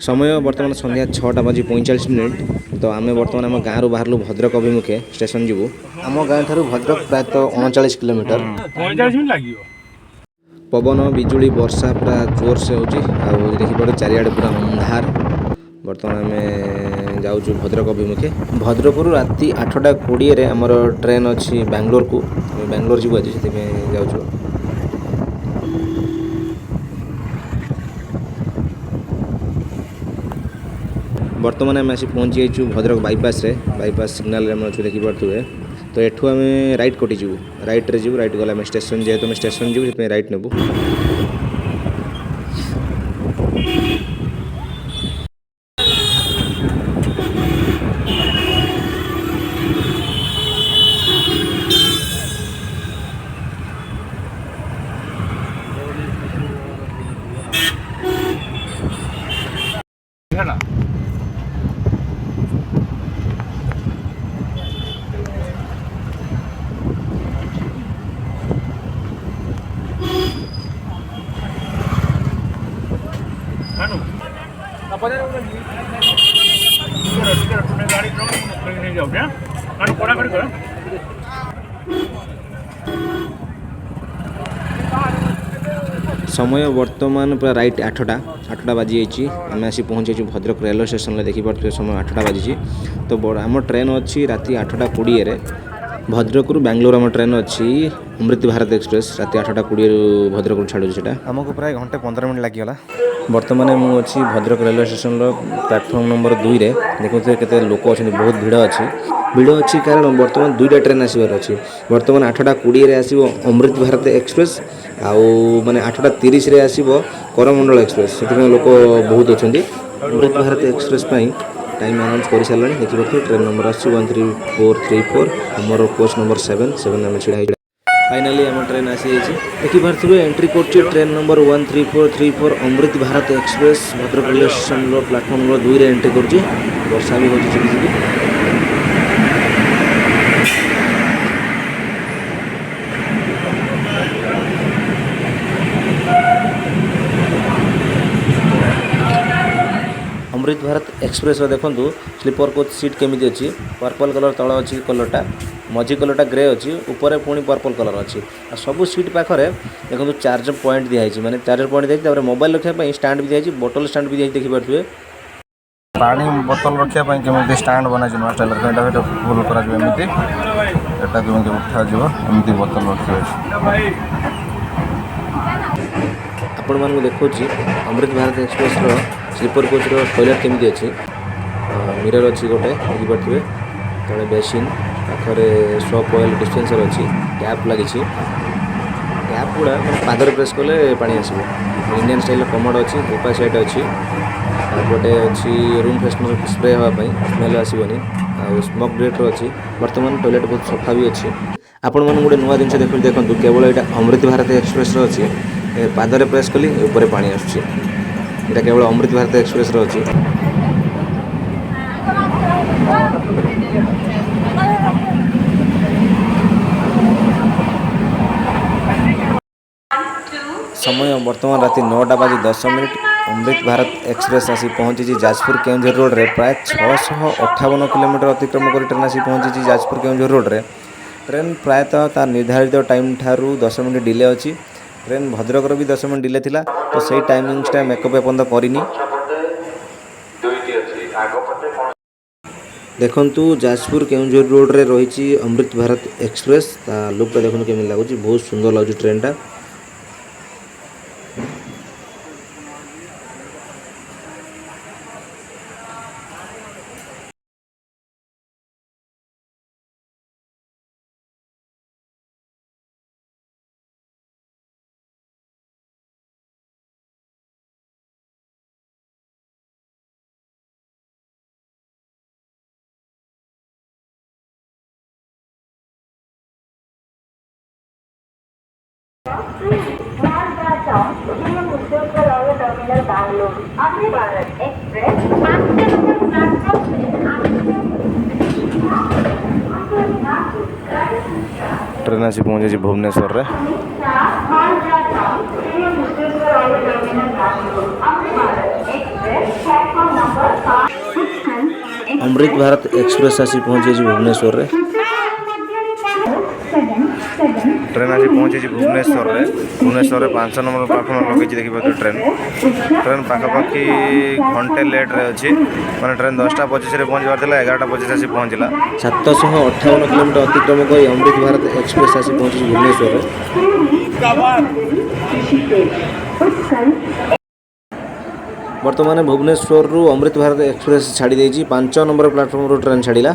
समय बर्तमान संध्या 6टा बजी 45 मिनिट। तो आम बर्तमान आम गाँव बाहर भद्रक अभिमुखे स्टेशन जीवु। आम गाँ ठार भद्रक प्रायः 39 किलोमीटर। 45 मिनिट लगे। पवन बिजुली वर्षा पूरा जोर से हो देखिए चारिआडे पूरा अंधार। बर्तमान आम जाऊँ भद्रक अभिमुखे। भद्रक राति 8टा 20 आमर ट्रेन अच्छी बेंगलोर को। बेंगलोर जीव आज से जाऊँ। बर्तमान आम आसी पहुँची जाइए भद्रक बाईपास रे। बाईपास सिग्नाल अच्छे देखिपे। तो एठू आम राइट कटिजु। राइट रे जीव। राइट गला आम स्टेशन जेहेतु आम स्टेशन जीव से राइट नेबू। समय बर्तमान पूरा राइट 8टा बाजी आम आसी पहुँची भद्रक रेलवे स्टेशन देखिपे समय 8टा बाजी। तो आम ट्रेन अच्छी राति 8टा 20 भद्रक बेंगलोर आम ट्रेन अच्छी अमृत भारत एक्सप्रेस राति 8टा 20 भद्रक छाड़ू से आमको प्राय घंटे 15 मिनट लगिगला। बर्तमान मुझे Bhadrak railway station platform number 2 देखते केते लोक अच्छे बहुत भिड़ अच्छी कारण बर्तमान 2टा ट्रेन आसबार अच्छी। बर्तमान 8टा 20 आसो अमृत भारत एक्सप्रेस आउ माने 8टा 30 आसो करमंडल एक्सप्रेस। से लोक बहुत अच्छा अमृत भारत एक्सप्रेस टाइम अनाउंस कर सारे देखिए ट्रेन नंबर आसी 13434 आमर कोच नंबर 7 आम छिड़ा फाइनाली आम ट्रेन आसी देखिपे एंट्री कर train number 13434 Amrit Bharat express Bhadrak railway station platform number 2 entry कर वर्षा भी हो। अमृत भारत एक्सप्रेस देखो स्लीपर कोच सीट केमी अच्छी पर्पल कलर तल अच्छी कलरटा मझी कलरटा ग्रे अच्छी ऊपर पुणी पर्पल कलर अच्छी सब सीट पाखे देखो चार्जर पॉइंट दिखाई माने चार्जर पॉइंट दिखाई मोबाइल रखापी स्टाण्ड भी दिखाई बोतल स्टाण्ड भी देखिपे पानी बोतल रखापी केमी स्टाण्ड बना टेलर फुल करमती उठाजी बोतल रखी आपण मानक देखो Amrit Bharat express sleeper coach toilet केमी अच्छी मिरर अच्छी गोटे देखिपे तले बेसिन पाखे सॉप ऑयल डिस्पेंसर अच्छी टैप लगी टैप गुड़ा पादर प्रेस कले पानी आसो इंडियन स्टाइल कमोड अच्छी ओपा सेट अच्छी गोटे अच्छी रूम फ्रेशनर स्प्रे हाँपाई स्मेल आसोनी आ स्मोक डिटेक्टर अच्छी। बर्तमान टॉयलेट बहुत सफा भी अच्छी। आपण मन गोटे नुआ जिन देखो केवल यहाँ अमृत भारत एक्सप्रेस अच्छी पादरे प्रेस कली ऊपर पानी आसुची यहाँ केवल अमृत भारत एक्सप्रेस अच्छी। समय बर्तमान राति 9टा बाजी 10 मिनिट अमृत भारत एक्सप्रेस आसी पहुँची जाजपुर केउंझर रोड रे प्राय 658 किलोमीटर अतिक्रम कर ट्रेन आसी पहुँची जाजपुर केउंझर रोड रे। ट्रेन प्रायतः तार निर्धारित टाइम ठारू 10 मिनिट डिले अच्छी। ट्रेन भद्रक भी 10 मिनिट डिले थिला तो सही टाइमिंग्सटा मेकअप एपर्यंत करनी। देखु जाजपुर केउंझर रोड रे रही अमृत भारत एक्सप्रेस लुकटा देखो केमी लगुच बहुत सुंदर लगुच ट्रेनटा। टर्मिनल बैंगलोर अमृत भारत एक्सप्रेस प्लेटफॉर्म ट्रेन आसी पहुँचे भुवनेश्वर रे। अमृत भारत एक्सप्रेस आसी पहुँचे भुवनेश्वर रे। ट्रेन आसी पहुँचे भुवनेश्वर रे। भुवनेश्वर रे 5 नंबर प्लाटफॉर्म लगे देखिए ट्रेन पाखापाखि घंटे लेट रे अच्छी मैंने ट्रेन 10टा 25 पहुँचवार 11टा 25 आसी पहुँचला। 758 किलोमीटर अतिक्रम कर अमृत भारत एक्सप्रेस आसी पहुँचे भुवनेश्वर रे। वर्तमान भुवनेश्वर रु अमृत भारत एक्सप्रेस छाड़ी 5 नंबर प्लाटफॉर्म रो ट्रेन छाड़िला।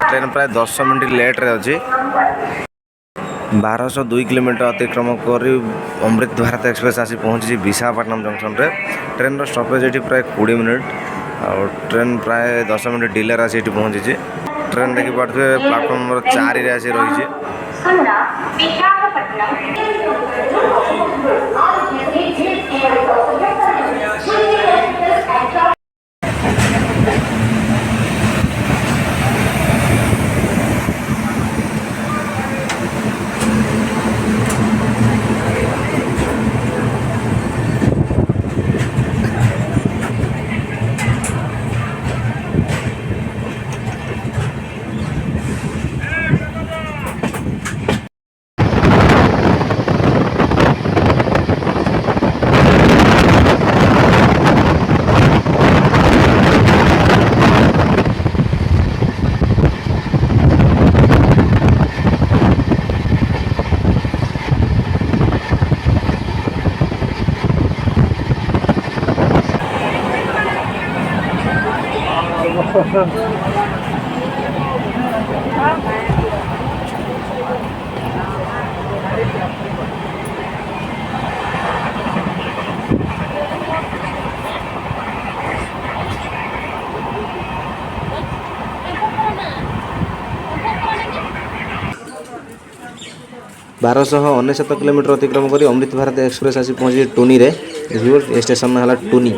ट्रेन प्राय 10 मिनट लेट रे अच्छी। 1202 किलोमीटर अतिक्रम कर अमृत भारत एक्सप्रेस आसी पहुँची विशाखापट्टनम जंक्शन रे। ट्रेन रो स्टॉपेज ये प्राय 20 मिनट और ट्रेन प्राय 10 मिनट डिले आसी पहुँची। ट्रेन देखी पारे प्लाटफॉर्म नंबर 4 रे आसी रही। बारशह 199 किलोमीटर अतिक्रम कर अमृत भारत एक्सप्रेस आसी पहुँचे टुनी रे। देखिए स्टेशन ना है टुनी।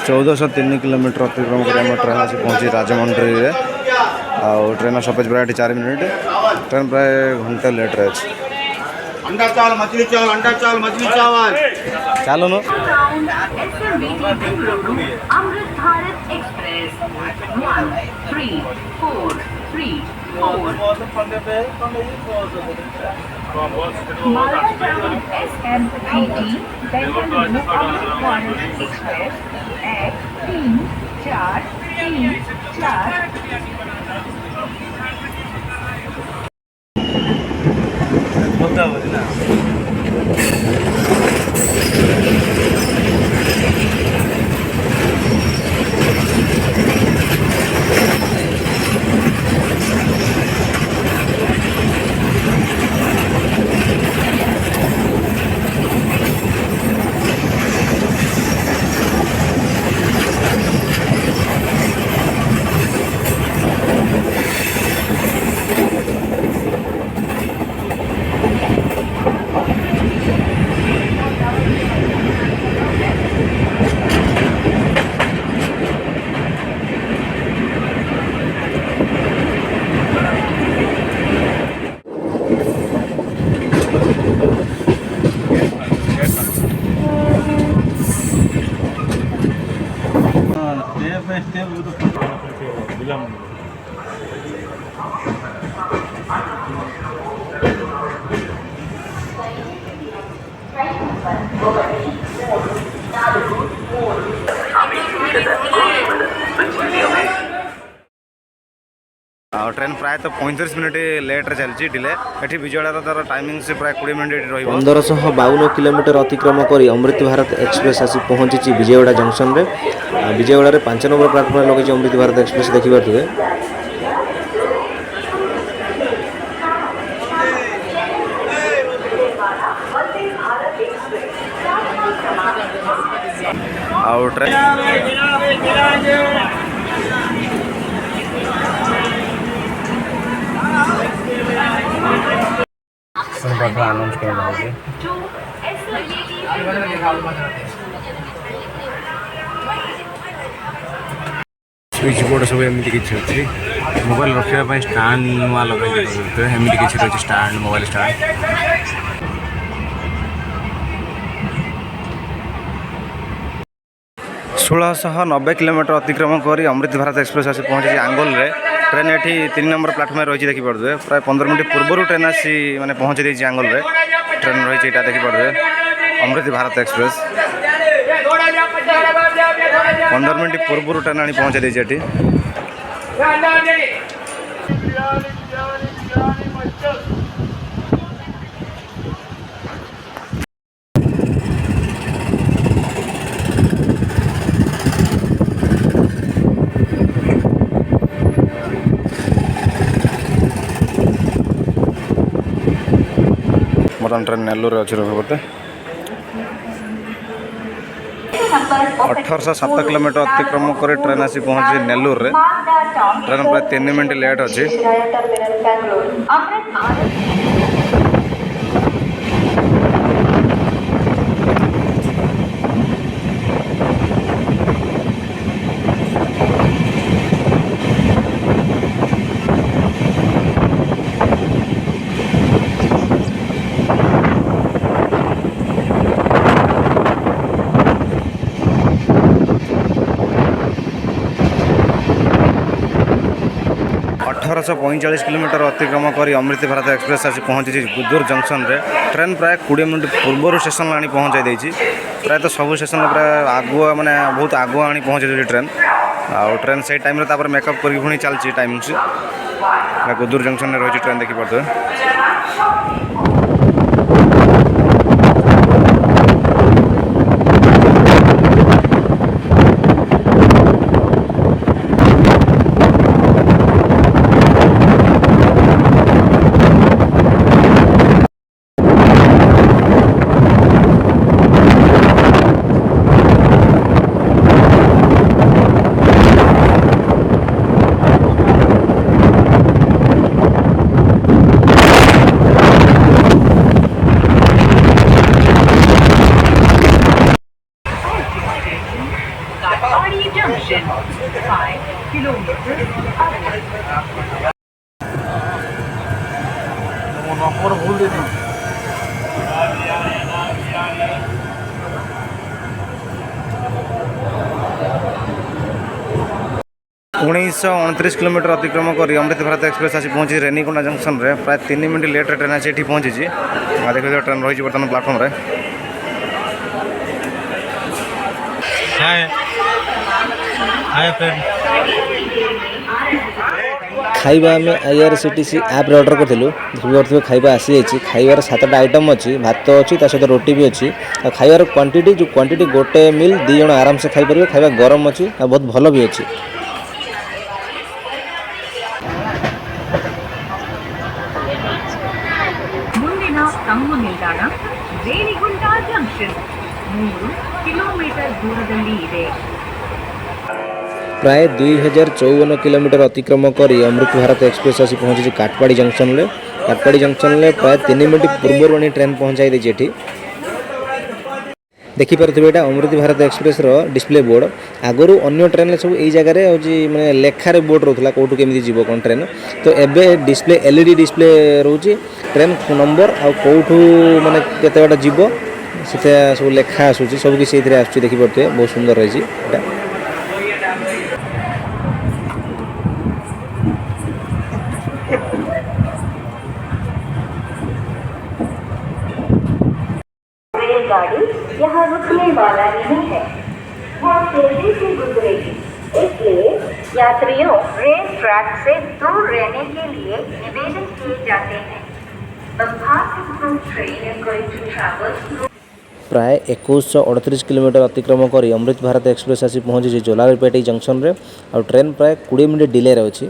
चौदह 3 किलोमीटर अतिक्रम कर ट्रेन आसी पहुँची राजमंड्री रे। आउ ट्रेन सपेज प्राय 4 मिनिट ट्रेन प्राय घंटे लेट रे अछि अंडा चावल मछली चावल अंडा चावल मछली चावल चलो न SMBT Bengaluru, Amrit Bharat Express, 1334. Malda Town SMBT Bengaluru, Amrit Bharat Express, at 3434. Train प्राय तो 35 मिनिट लेट रे चलची डिले एठी विजयवाड़ा तार टाइमिंग से प्राय 20 मिनिट रहिबो 1552 किलोमीटर अतिक्रम कर अमृत भारत एक्सप्रेस आसी पहुंची विजयवाड़ा जंक्शन रे विजयवाड़ा 5 नंबर प्लाटफर्म लगे अमृत भारत एक्सप्रेस देखि पारथुए आउ ट्रेन अनाउंस करना है स्विच बोर्ड सब एमती किसी अच्छी मोबाइल रखापी स्टाण्ड नुआ लगे एमती किसी रही स्टाण्ड मोबाइल स्टाण्ड 1690 किलोमीटर अतिक्रम कर अमृत भारत एक्सप्रेस आसी पहुंची आंगोल रे ट्रेन ये 3 नंबर प्लाटफर्म रही देखी पारे प्राय 15 मिनट पूर्व ट्रेन आसी मैंने पहुंची देती आंगोल रे ट्रेन रही देखी पारे अमृत भारत एक्सप्रेस 15 मिनट पूर्व ट्रेन आनी पहुंचा देती बर्तमान ट्रेन नेल्लूर अच्छी रघुपते 1807 किलोमीटर अतिक्रम कर ट्रेन आसी पहुंची नेल्लूर रे ट्रेन प्राय 3 मिनट लेट अच्छी अठारह 45 किलोमीटर अतिक्रम कर अमृत भारत एक्सप्रेस आसी पहुंची गुदूर जंक्शन रे ट्रेन प्राय 20 मिनट पूर्व स्टेशन आनी पहुंचाई देती प्राय तो सब स्टेशन प्राय आगुआ माने बहुत आगुआ आनी पहुंचाई ट्रेन आउ ट्रेन से टाइम रे मेकअप कर पुणी चलती टाइम से गुदूर जंक्शन रही ट्रेन देखी पारे किलोमीटर उन्नीस 29 किलोमीटर अतिक्रम कर अमृत भारत एक्सप्रेस आसी पहुंची रेनीकोंडा जंक्शन रे प्राय 3 मिनट लेट ट्रेन आसी एठी पहुंची देखिए ट्रेन रही बर्तमान प्लाटफर्म रे खाइबा आम IRCTC ऐप रे ऑर्डर करूँ देखिए खाइबा आसी जाइए खाइबार 7टा आइटम अच्छी भात अच्छी सहित रोटी भी अच्छी खाइबार क्वांटिटी जो क्वांटिटी गोटे मिल 2 जन आराम से खाई पारे खाइबा गरम अच्छी बहुत भल भी अच्छी ಮುಂದಿನ ತಮ್ಮ ನಿಲ್ದಾಣ ರೇಣಿಗುಂಟ ಜಂಕ್ಷನ್ 3 ಕಿಲೋಮೀಟರ್ ದೂರದಲ್ಲಿ ಇದೆ प्राय 2054 किलोमीटर अतिक्रम कर अमृत भारत एक्सप्रेस आसी पहुंची काटपाड़ी जंक्शन में काटपाड़ी जंक्शन में प्राय 3 मिनट पूर्व ट्रेन पहुंचाई देती एठी देखिपे यहाँ अमृत भारत एक्सप्रेस डिस्प्ले बोर्ड आगुरी अन्य ट्रेन सब यही जगह मैंने लेखार बोर्ड रोला कौटू केमी जीव कौन ट्रेन तो एबे डिस्प्ले LED डिस्प्ले रोचे ट्रेन नंबर आउटू माने केते बाटा जीव से सब लेखा आसूँ सबकि देखिपे बहुत सुंदर रही रेलगाड़ी यहाँ रुकने वाला नहीं है वह तेजी से गुजरेगी इसलिए यात्रियों रेल ट्रैक से दूर रहने के लिए निवेदन किए जाते हैं The passing train is going to travel through प्राय 2138 किलोमीटर अतिक्रम कर अमृत भारत एक्सप्रेस आसी पहुंची जोलारपेटी जंक्शन रे और ट्रेन प्राय 20 मिनट डिले रे अछि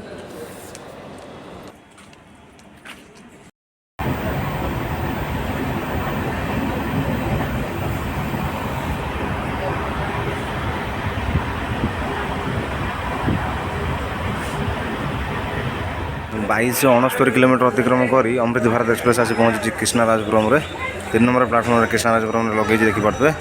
बाईस 69 किलोमीटर अतिक्रम कर अमृत भारत एक्सप्रेस आसी पहुंची कृष्णराजपुरम रे 3 नंबर प्लाटफर्म रे कृष्णराजपुरम रे लगे देखिपे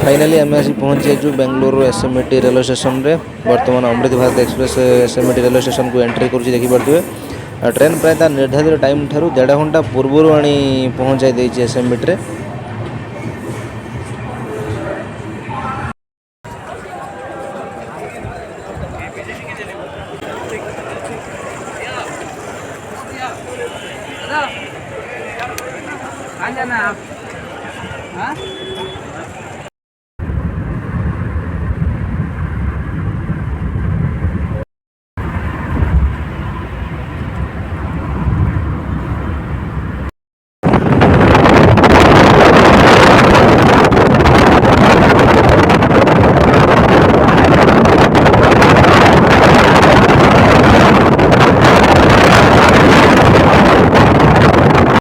फाइनाली आम आसी पहुँच जाइए बेंगलुरु SMT रेलवे स्टेशन रे बर्तमान Amrit Bharat express SMT railway station को एंट्री कर देखिपे ट्रेन प्राय निर्धारित टाइम ठारू 1.5 घंटा पूर्व आनी पहुँचाई SMT रे